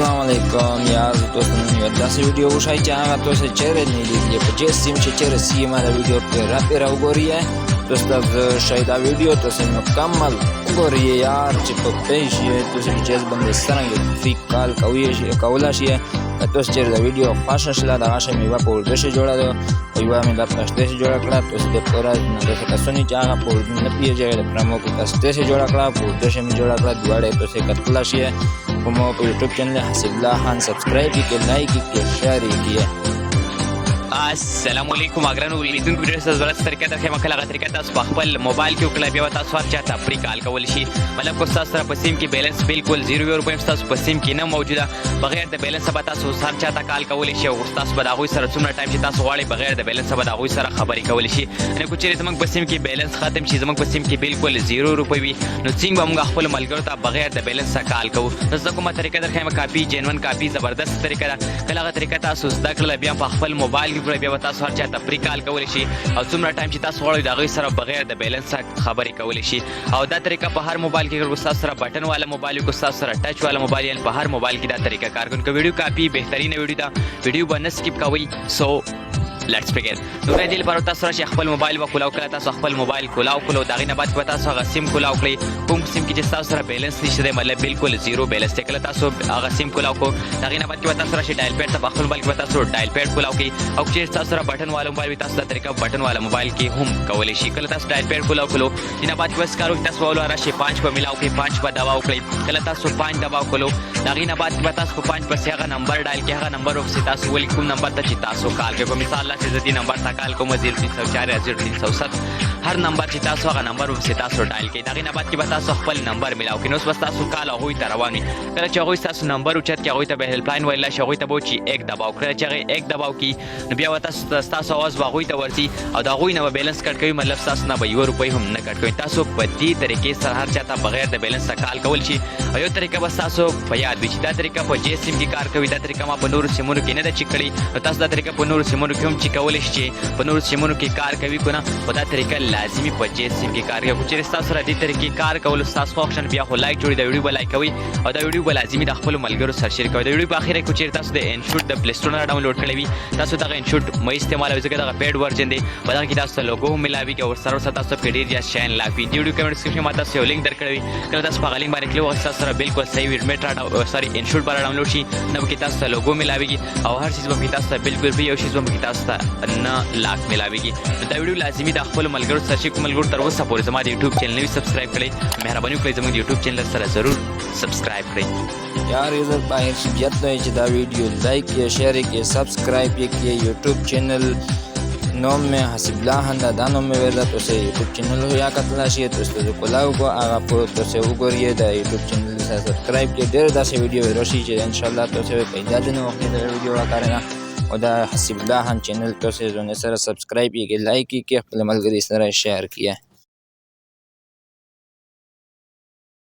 अस्सलाम वालेकुम यार दोस्तों, दस वीडियो उठाई चाहेगा तो से चेहरे नहीं लीजिए पचे सिम से चेहरे सी हमारा वीडियो पे रापेरा उगो रही है दोस्तों शायद वीडियो तो से मुकम्मल उगो रही है यार चिपक पेश है तो से चेज बंदे सरंगे फ्री कॉल कौला शी है तो से चेहरे वीडियो फाशला दा आशे में वापो देश जोड़ा दो इवा में दा देश जोड़ा कला तो से पूरा न देश का सुनी चाहा por न पिए जाए प्रमो को कस्ते से जोड़ा कला por देश में जोड़ा कला दुआड़े तो से कतला शी है como por YouTube channel Hasibullah Khan subscribe की लाइक की शेयर की अस्सलाम वालेकुम अगरन उलीदुन वीडियो से जरूरत तरीका ته مخه لغه طریقه تاسو په خپل موبایل کې وکړئ بیا تاسو هر چاته فری کال کول شي مطلب کو تاسو سره په سیم کې بیلانس بالکل 0 روپۍ تاسو په سیم کې نه موجوده بغیر د بیلانس به تاسو هر چاته کال کول شي او تاسو به دغه سره څومره ټایم چې تاسو غواړئ بغیر د بیلانس به دغه سره خبرې کول شي نه کو چیرې زموږ په سیم کې بیلانس ختم شي زموږ په سیم کې بالکل 0 روپۍ وي نو څنګه موږ خپل ملګرو ته بغیر د بیلانس کال کوو زه کومه طریقه درخم کاپی جنون کاپی زبردست طریقه ده کله طریقه تاسو زده کړل بیا په خپل موبایل کې بیا تاسو هر چاته فری کال کول شي او څومره ټایم چې تاسو غواړئ دغه سره بغیر د بیلانس خبرې کول شي او دا طریقه په هر موبایل کې ګرځو تاسو سره بٹن والا موبایل کو تاسو سره ټچ والا موبایل په هر موبایل کې دا طریقه کار کوي ویډیو کاپی بهترین ویډیو دا ویډیو باندې سکیپ کوي سو لیٹس بگن نو دې لپاره تاسو را خپل موبایل وکولاو کړه تاسو خپل موبایل کولاو داغه نه بعد تاسو هغه سیم کولاو کړئ کوم سیم کې چې تاسو سره بیلانس نشته مطلب بالکل زیرو بیلانس ته کله تاسو هغه سیم کولاو کو داغه نه بعد تاسو را ډایل پیډ ته خپل موبایل کې تاسو ډایل پیډ کولاو کړئ او چې تاسو سره بٹن والا موبایل تاسو د طریقه بٹن والا موبایل کې هم کولای شي کله تاسو ډایل پیډ کولاو کولو نه بعد بس کارو تاسو ولر را 5 په ملاو کې 5 په دباو کړئ کله تاسو 5 دباو کولو داغه نه بعد تاسو 5 پر هغه نمبر ډایل کې هغه نمبر او تاسو ول کوم نمبر ته چې تاسو کال کوي په مثال لا چې دې نمبر کال کوم 0304 هر نمبر چې تاسو هغه نمبر وسه تاسو ډایل کړئ دغه نه بعد کې تاسو خپل نمبر ملاو کړئ نو بس تاسو کال هوی ته رواني کله چې هغه تاسو نمبر او چت کې هغه ته به هیلپ لاین ویلا شغوي ته بو چې یک دباو کړئ چې هغه یک دباو کی نو بیا تاسو आवाज واغوي ته ورسي او دا غوي نه بیلانس کټ کوي مطلب تاسو نه به 1 روپۍ هم نه کټ کوي تاسو په دې طریقې سره هر چاته بغیر د بیلانس کال کول شي او یو طریقه بس تاسو په یاد وي چې دا طریقه په جې سیم کې کار کوي دا طریقه ما په نور سیمونو کې نه د چکړي تاسو دا طریقه په نور سیمونو کې هم چې کول شي په نور سیمونو کې کار کوي کنه او دا طریقه لازمي په جې سیم کې کار کوي چې تاسو سره دې طریقې کار کول تاسو فنکشن بیا خو لایک جوړي دا ویډیو به لایک کوي او دا ویډیو به لازمي د خپل ملګرو سره شیر کوي دا ویډیو په اخر کې چې تاسو د انشوت د پلی سٹور نه ډاونلوډ کړئ وي تاسو دا انشوت مې استعمال وځي دا پیډ ورژن دی بدل کې تاسو لوګو ملاوي کې او سره تاسو په ډیر یا شین لاګي ویډیو کمنټ سیکشن ما تاسو لینک درکړی کله تاسو په لینک باندې کلیک وکړئ تاسو سره بالکل صحیح ویډیو سوري انشوت بار ډاونلوډ شي نو کې تاسو لوګو ملاوي او هر چیز به تاسو بالکل فری او شیز به تاسو نه لاک ملاوي دا ویډیو لازمي د خپل ملګرو سره شریک ملګرو تر اوسه پورې زما د یوټیوب چینل نوی سبسکرایب کړئ مهرباني وکړئ زموږ د یوټیوب چینل سره ضرور سبسکرایب کړئ यार इधर बाहर शियत नहीं चाहिए वीडियो लाइक किए शेयर किए सब्सक्राइब किए यूट्यूब चैनल नोम में हसीबुल्लाह खान दानों में वेदा तो से यूट्यूब चैनल हो या कतलाशी है तो उसको कोलाऊ को आप तो से उगोरिए दा यूट्यूब चैनल से सब्सक्राइब किए डेढ़ दा से वीडियो रोशी चाहिए इंशाल्लाह तो से पैदा दिन वक्त वीडियो करना और दा हसीबुल्लाह खान चैनल तो से जो ने सर सब्सक्राइब किए लाइक किए अपने मलगरी इस तरह शेयर किया